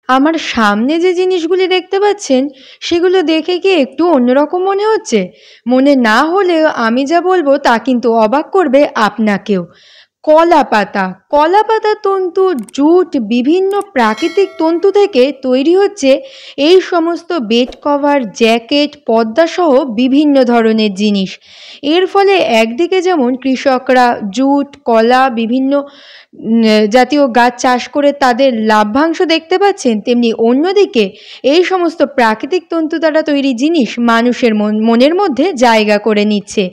আমার সামনে যে জিনিসগুলি দেখতে পাচ্ছেন সেগুলো দেখে কি একটু অন্যরকম মনে হচ্ছে? মনে না হলেও আমি যা বলবো তা কিন্তু অবাক করবে আপনাকেও। কলাপাতা, কলাপাতা তন্তু, জুট, বিভিন্ন প্রাকৃতিক তন্তু থেকে তৈরি হচ্ছে এই সমস্ত বেড কভার, জ্যাকেট, পর্দাসহ বিভিন্ন ধরনের জিনিস। এর ফলে একদিকে যেমন কৃষকরা জুট, কলা, বিভিন্ন জাতীয় গাছ চাষ করে তাদের লাভ্যাংশ দেখতে পাচ্ছেন, তেমনি অন্যদিকে এই সমস্ত প্রাকৃতিক তন্তু দ্বারা তৈরি জিনিস মানুষের মনের মধ্যে জায়গা করে নিচ্ছে।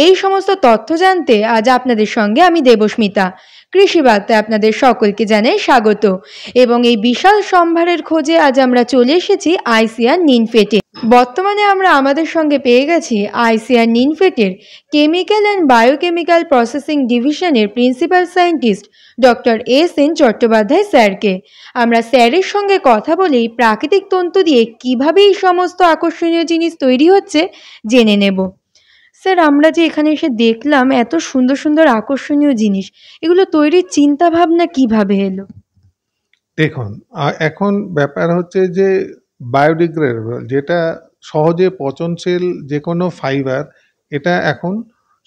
এই সমস্ত তথ্য জানতে আজ আপনাদের সঙ্গে আমি দেবস্মিতা। কৃষি বার্তায় আপনাদের সকলকে জানাই স্বাগত। এবং এই বিশাল সম্ভারের খোঁজে আজ আমরা চলে এসেছি আইসিআর নিনফেটে। বর্তমানে আমরা আমাদের সঙ্গে পেয়ে গেছি আইসিআর নিনফেটের কেমিক্যাল অ্যান্ড বায়োকেমিক্যাল প্রসেসিং ডিভিশনের principal scientist doctor S N. Chattopadhyay স্যারকে। আমরা স্যারের সঙ্গে কথা বলেই প্রাকৃতিক তন্তু দিয়ে কীভাবে এই সমস্ত আকর্ষণীয় জিনিস তৈরি হচ্ছে জেনে নেব। স্যার, আমরা যে এখানে এসে দেখলাম এত সুন্দর সুন্দর আকর্ষণীয় জিনিস, এগুলো তৈরির চিন্তা ভাবনা কিভাবে এলো? দেখুন, এখন ব্যাপার হচ্ছে যে বায়োডিগ্রেডেবল, যেটা সহজে পচনশীল যে কোনো ফাইবার, এটা এখন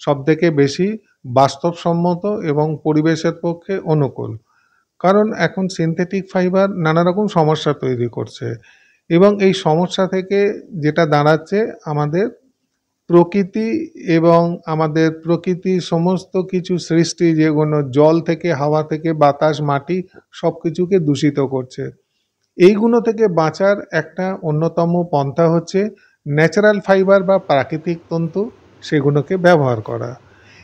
সবথেকে বেশি বাস্তবসম্মত এবং পরিবেশের পক্ষে অনুকূল। কারণ এখন সিনথেটিক ফাইবার নানা রকম সমস্যা তৈরি করছে এবং এই সমস্যা থেকে যেটা দাঁড়াচ্ছে, আমাদের প্রকৃতি এবং আমাদের প্রকৃতির সমস্ত কিছু সৃষ্টি, যেগুলো জল থেকে, হাওয়া থেকে, বাতাস, মাটি সব কিছুকে দূষিত করছে। এইগুলো থেকে বাঁচার একটা অন্যতম পন্থা হচ্ছে ন্যাচারাল ফাইবার বা প্রাকৃতিক তন্তু, সেগুলোকে ব্যবহার করা।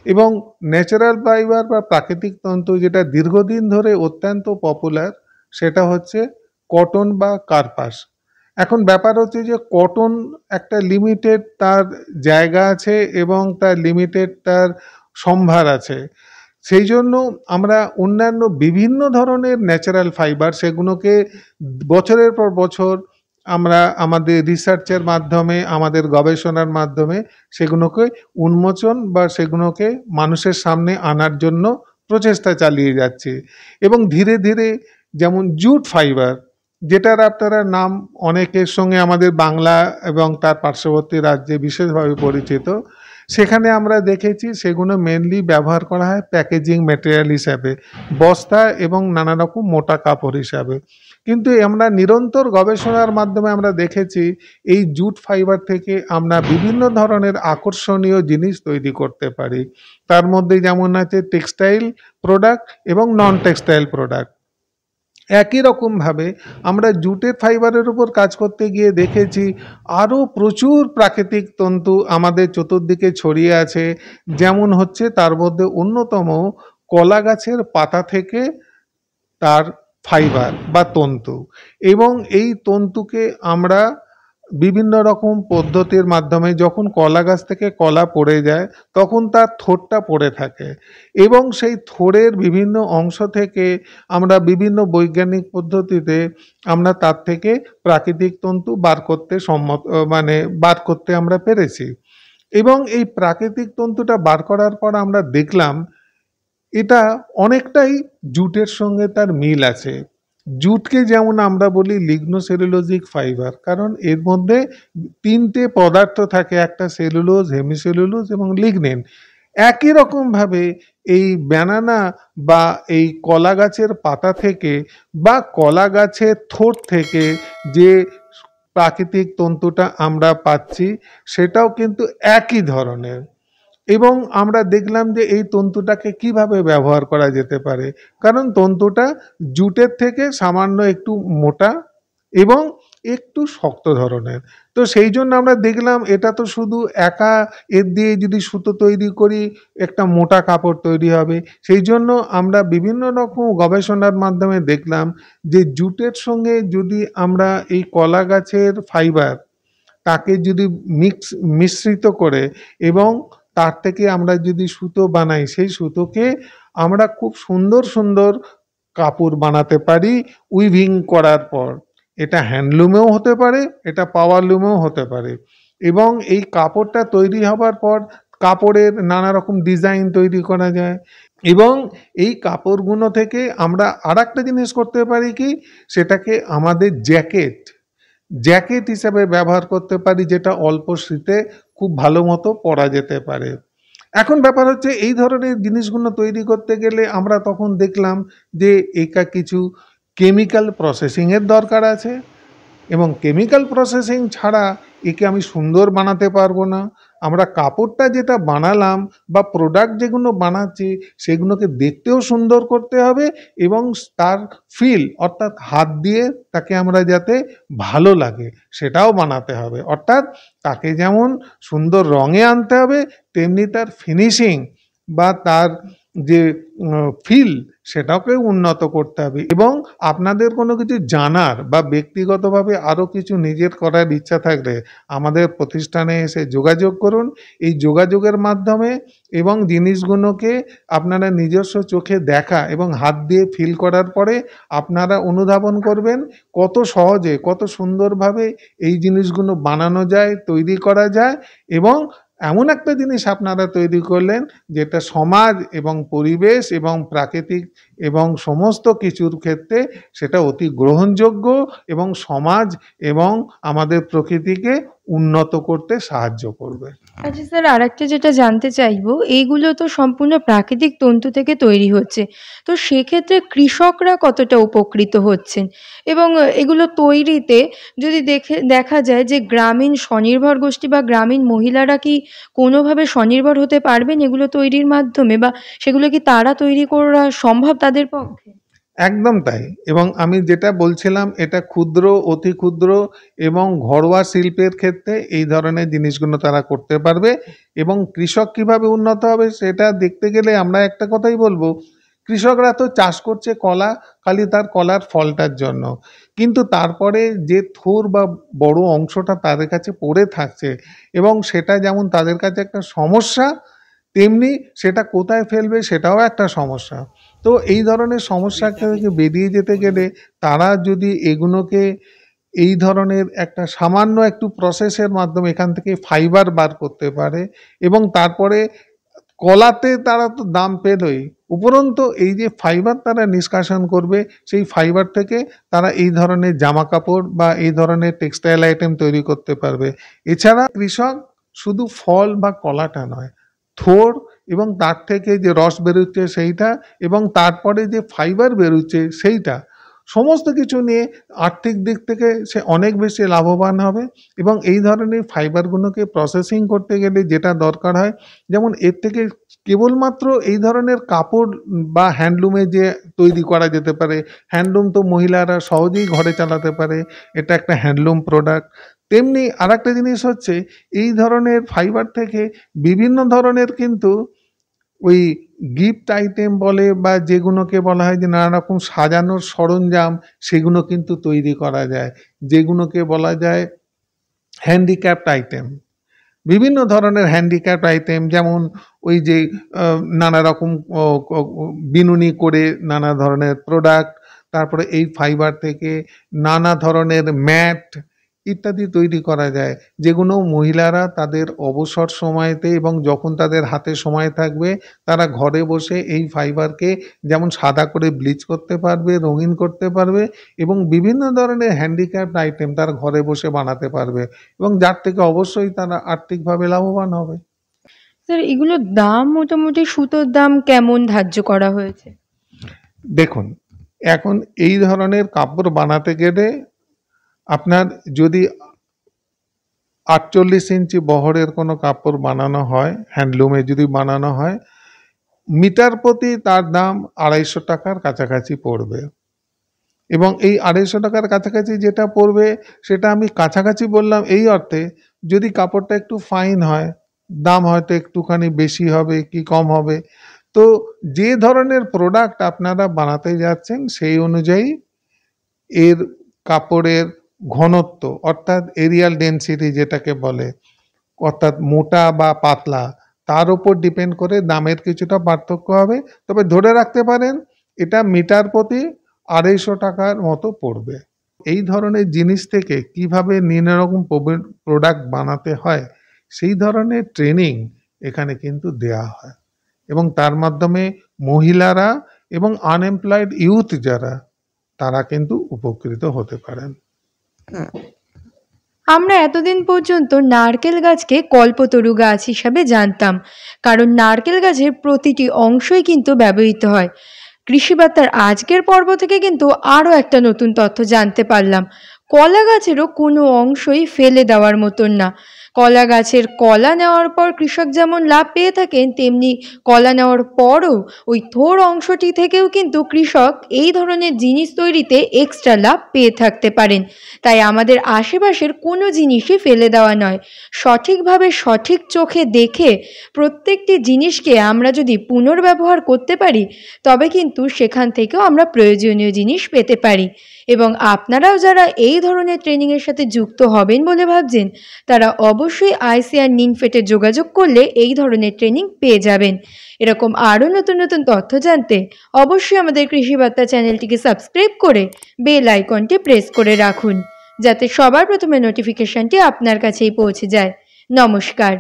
এবং ন্যাচারাল ফাইবার বা প্রাকৃতিক তন্তু যেটা দীর্ঘদিন ধরে অত্যন্ত পপুলার, সেটা হচ্ছে কটন বা কার্পাস। এখন ব্যাপার হচ্ছে যে কটন একটা লিমিটেড তার জায়গা আছে এবং তার লিমিটেড তার সম্ভার আছে। সেই জন্য আমরা অন্যান্য বিভিন্ন ধরনের ন্যাচারাল ফাইবার, সেগুলোকে বছরের পর বছর আমরা আমাদের রিসার্চের মাধ্যমে, আমাদের গবেষণার মাধ্যমে সেগুলোকে উন্মোচন বা সেগুলোকে মানুষের সামনে আনার জন্য প্রচেষ্টা চালিয়ে যাচ্ছি। এবং ধীরে ধীরে, যেমন জুট ফাইবার, যেটার আপনারা নাম অনেকের সঙ্গে আমাদের বাংলা এবং তার পার্শ্ববর্তী রাজ্যে বিশেষভাবে পরিচিত, সেখানে আমরা দেখেছি সেগুলো মেনলি ব্যবহার করা হয় প্যাকেজিং ম্যাটেরিয়াল হিসাবে, বস্তা এবং নানা রকম মোটা কাপড় হিসাবে। কিন্তু আমরা নিরন্তর গবেষণার মাধ্যমে আমরা দেখেছি এই জুট ফাইবার থেকে আমরা বিভিন্ন ধরনের আকর্ষণীয় জিনিস তৈরি করতে পারি। তার মধ্যে যেমন আছে টেক্সটাইল প্রোডাক্ট এবং নন টেক্সটাইল প্রোডাক্ট। একই রকমভাবে আমরা জুটের ফাইবারের উপর কাজ করতে গিয়ে দেখেছি আরও প্রচুর প্রাকৃতিক তন্তু আমাদের চতুর্দিকে ছড়িয়ে আছে। যেমন হচ্ছে তার মধ্যে অন্যতম কলা গাছের পাতা থেকে তার ফাইবার বা তন্তু। এবং এই তন্তুকে আমরা বিভিন্ন রকম পদ্ধতির মাধ্যমে, যখন কলা গাছ থেকে কলা পড়ে যায় তখন তার থোড়টা পড়ে থাকে এবং সেই থোড়ের বিভিন্ন অংশ থেকে আমরা বিভিন্ন বৈজ্ঞানিক পদ্ধতিতে আমরা তার থেকে প্রাকৃতিক তন্তু বার করতে বার করতে আমরা পেরেছি। এবং এই প্রাকৃতিক তন্তুটা বার করার পর আমরা দেখলাম এটা অনেকটাই জুটের সঙ্গে তার মিল আছে। জুটকে যেমন আমরা বলি লিগনোসেলুলোজিক ফাইবার, কারণ এর মধ্যে তিনটে পদার্থ থাকে, একটা সেলুলোজ, হেমিসেলুলোজ এবং লিগনিন। একই রকমভাবে এই ব্যানানা বা এই কলা গাছের পাতা থেকে বা কলা গাছের থোড় থেকে যে প্রাকৃতিক তন্তুটা আমরা পাচ্ছি, সেটাও কিন্তু একই ধরনের। এবং আমরা দেখলাম যে এই তন্তুটাকে কিভাবে ব্যবহার করা যেতে পারে, কারণ তন্তুটা জুটের থেকে সামান্য একটু মোটা এবং একটু শক্ত ধরনের। তো সেই জন্য আমরা দেখলাম এটা তো শুধু একা এর দিয়ে যদি সুতো তৈরি করি একটা মোটা কাপড় তৈরি হবে। সেই জন্য আমরা বিভিন্ন রকম গবেষণার মাধ্যমে দেখলাম যে জুটের সঙ্গে যদি আমরা এই কলা গাছের ফাইবার তাকে যদি মিশ্রিত করে এবং তার থেকে আমরা যদি সুতো বানাই, সেই সুতোকে আমরা খুব সুন্দর সুন্দর কাপড় বানাতে পারি উইভিং করার পর। এটা হ্যান্ডলুমেও হতে পারে, এটা পাওয়ারলুমেও হতে পারে। এবং এই কাপড়টা তৈরি হবার পর কাপড়ের নানা রকম ডিজাইন তৈরি করা যায়। এবং এই কাপড়গুলো থেকে আমরা আরেকটা জিনিস করতে পারি কি, সেটাকে আমাদের জ্যাকেট হিসেবে ব্যবহার করতে পারি, যেটা অল্প শীতে খুব ভালো মতো পরা যেতে পারে। এখন ব্যাপার হচ্ছে এই ধরনের জিনিসগুলো তৈরি করতে গেলে আমরা তখন দেখলাম যে একা কিছু কেমিক্যাল প্রসেসিংয়ের দরকার আছে, এবং কেমিক্যাল প্রসেসিং ছাড়া একে আমি সুন্দর বানাতে পারবো না। আমরা কাপড়টা যেটা বানালাম বা প্রোডাক্ট যেগুলো বানাচ্ছি সেগুলোকে দেখতেও সুন্দর করতে হবে, এবং তার ফিল অর্থাৎ হাত দিয়ে তাকে আমরা যাতে ভালো লাগে সেটাও বানাতে হবে। অর্থাৎ তাকে যেমন সুন্দর রঙে আনতে হবে, তেমনি তার ফিনিশিং বা তার যে ফিল সেটাকে উন্নত করতে হবে। এবং আপনাদের কোনো কিছু জানার বা ব্যক্তিগতভাবে আরও কিছু নিজের করার ইচ্ছা থাকলে আমাদের প্রতিষ্ঠানে এসে যোগাযোগ করুন। এই যোগাযোগের মাধ্যমে এবং জিনিসগুলোকে আপনারা নিজস্ব চোখে দেখা এবং হাত দিয়ে ফিল করার পরে আপনারা অনুধাবন করবেন কত সহজে কত সুন্দরভাবে এই জিনিসগুলো বানানো যায়, তৈরি করা যায়, এবং এমন একটা জিনিস আপনারা তৈরি করলেন যেটা সমাজ এবং পরিবেশ এবং প্রাকৃতিক এবং সমস্ত কিছুর ক্ষেত্রে সেটা অতি গ্রহণযোগ্য এবং সমাজ এবং আমাদের প্রকৃতিকে উন্নত করতে সাহায্য করবে। আচ্ছা স্যার, আরেকটা যেটা জানতে চাইবো, এইগুলো তো সম্পূর্ণ প্রাকৃতিক তন্তু থেকে তৈরি হচ্ছে। তো সেক্ষেত্রে কৃষকরা কতটা উপকৃত হচ্ছেন? এবং এগুলো তৈরিতে যদি দেখা যায় যে গ্রামীণ স্বনির্ভর গোষ্ঠী বা গ্রামীণ মহিলারা কি কোনোভাবে স্বনির্ভর হতে পারবেন এগুলো তৈরির মাধ্যমে? বা সেগুলো কি তারা তৈরি করা সম্ভব তাদের পক্ষে? একদম তাই। এবং আমি যেটা বলছিলাম এটা ক্ষুদ্র, অতি ক্ষুদ্র এবং ঘরোয়া শিল্পের ক্ষেত্রে এই ধরনের জিনিসগুলো তারা করতে পারবে। এবং কৃষক কিভাবে উন্নত হবে সেটা দেখতে গেলে আমরা একটা কথাই বলবো, কৃষকরা তো চাষ করছে কলা, খালি তার কলার ফলটার জন্য। কিন্তু তারপরে যে থোর বা বড় অংশটা তাদের কাছে পড়ে থাকছে এবং সেটা যেমন তাদের কাছে একটা সমস্যা, তেমনি সেটা কোথায় ফেলবে সেটাও একটা সমস্যা। তো এই ধরনের সমস্যা থেকে বেরিয়ে যেতে গেলে তারা যদি এগুলোকে এই ধরনের একটা সামান্য একটু প্রসেসের মাধ্যমে এখান থেকে ফাইবার বার করতে পারে, এবং তারপরে কলাতে তারা তো দাম পেলই, উপরন্তু এই যে ফাইবার তারা নিষ্কাশন করবে সেই ফাইবার থেকে তারা এই ধরনের জামা কাপড় বা এই ধরনের টেক্সটাইল আইটেম তৈরি করতে পারবে। এছাড়া কৃষক শুধু ফল বা কলাটা নয়, থোড় এবং তার থেকে যে রস বেরোচ্ছে সেইটা, এবং তারপরে যে ফাইবার বেরোচ্ছে সেইটা, সমস্ত কিছু নিয়ে আর্থিক দিক থেকে সে অনেক বেশি লাভবান হবে। এবং এই ধরনের ফাইবারগুলোকে প্রসেসিং করতে গেলে যেটা দরকার হয়, যেমন এর থেকে কেবলমাত্র এই ধরনের কাপড় বা হ্যান্ডলুমে যে তৈরি করা যেতে পারে, হ্যান্ডলুম তো মহিলারা সহজেই ঘরে চালাতে পারে, এটা একটা হ্যান্ডলুম প্রোডাক্ট। তেমনি আরেকটা জিনিস হচ্ছে এই ধরনের ফাইবার থেকে বিভিন্ন ধরনের কিন্তু ওই গিফট আইটেম বলে বা যেগুলোকে বলা হয় যে নানা রকম সাজানোর সরঞ্জাম, সেগুলো কিন্তু তৈরি করা যায়, যেগুলোকে বলা যায় হ্যান্ডিক্যাপড আইটেম। বিভিন্ন ধরনের হ্যান্ডিক্যাপড আইটেম, যেমন ওই যে নানা রকম বিনুনি করে নানা ধরনের প্রোডাক্ট, তারপরে এই ফাইবার থেকে নানা ধরনের ম্যাট ইত্যাদি তৈরি করা যায়, যেগুলো মহিলারা তাদের অবসর সময়তে এবং যখন তাদের হাতে সময় থাকবে তারা ঘরে বসে এই ফাইবারকে যেমন সাদা করে ব্লিচ করতে পারবে, রঙিন করতে পারবে, এবং বিভিন্ন ধরনের হ্যান্ডিক্যাপড আইটেম তারা ঘরে বসে বানাতে পারবে, এবং যার থেকে অবশ্যই তারা আর্থিকভাবে লাভবান হবে। স্যার, এগুলোর দাম মোটামুটি সুতোর দাম কেমন ধার্য করা হয়েছে? দেখুন, এখন এই ধরনের কাপড় বানাতে গেলে আপনার যদি ৪৮ ইঞ্চি বহরের কোনো কাপড় বানানো হয়, হ্যান্ডলুমে যদি বানানো হয়, মিটার প্রতি তার দাম ২৫০ টাকার কাছাকাছি পড়বে। এবং এই ২৫০ টাকার কাছাকাছি যেটা পড়বে সেটা আমি কাছাকাছি বললাম এই অর্থে, যদি কাপড়টা একটু ফাইন হয় দাম হয়তো একটুখানি বেশি হবে কি কম হবে। তো যে ধরনের প্রোডাক্ট আপনারা বানাতে যাচ্ছেন সেই অনুযায়ী এর কাপড়ের ঘনত্ব অর্থাৎ এরিয়াল ডেনসিটি যেটাকে বলে, অর্থাৎ মোটা বা পাতলা, তার উপর ডিপেন্ড করে দামের কিছুটা পার্থক্য হবে। তবে ধরে রাখতে পারেন এটা মিটার প্রতি ২৫০ টাকার মতো পড়বে। এই ধরনের জিনিস থেকে কিভাবে বিভিন্ন রকম প্রোডাক্ট বানাতে হয় সেই ধরনের ট্রেনিং এখানে কিন্তু দেয়া হয়, এবং তার মাধ্যমে মহিলারা এবং আনএমপ্লয়েড ইউথ যারা তারা কিন্তু উপকৃত হতে পারেন। আমরা এতদিন পর্যন্ত নারকেল গাছকে কল্পতরু গাছ হিসাবে জানতাম, কারণ নারকেল গাছের প্রতিটি অংশই কিন্তু ব্যবহৃত হয়। কৃষিবার্তার আজকের পর্ব থেকে কিন্তু আরও একটা নতুন তথ্য জানতে পারলাম। কলা গাছেরও কোনো অংশই ফেলে দেওয়ার মতন না। কলা গাছের কলা নেওয়ার পর কৃষক যেমন লাভ পেয়ে থাকেন, তেমনি কলা নেওয়ার পরও ওই থোর অংশটি থেকেও কিন্তু কৃষক এই ধরনের জিনিস তৈরিতে এক্সট্রা লাভ পেয়ে থাকতে পারেন। তাই আমাদের আশেপাশের কোনো জিনিসই ফেলে দেওয়া নয়, সঠিকভাবে সঠিক চোখে দেখে প্রত্যেকটি জিনিসকে আমরা যদি পুনর্ব্যবহার করতে পারি, তবে কিন্তু সেখান থেকেও আমরা প্রয়োজনীয় জিনিস পেতে পারি। এবং আপনারাও যারা এই ধরনের ট্রেনিংয়ের সাথে যুক্ত হবেন বলে ভাবছেন, তারা অবশ্যই আইসিআর নিনফেটে যোগাযোগ করলে এই ধরনের ট্রেনিং পেয়ে যাবেন। এরকম আরও নতুন নতুন তথ্য জানতে অবশ্যই আমাদের কৃষিবার্তা চ্যানেলটিকে সাবস্ক্রাইব করে বেল আইকনটি প্রেস করে রাখুন, যাতে সবার প্রথমে নোটিফিকেশনটি আপনার কাছেই পৌঁছে যায়। নমস্কার।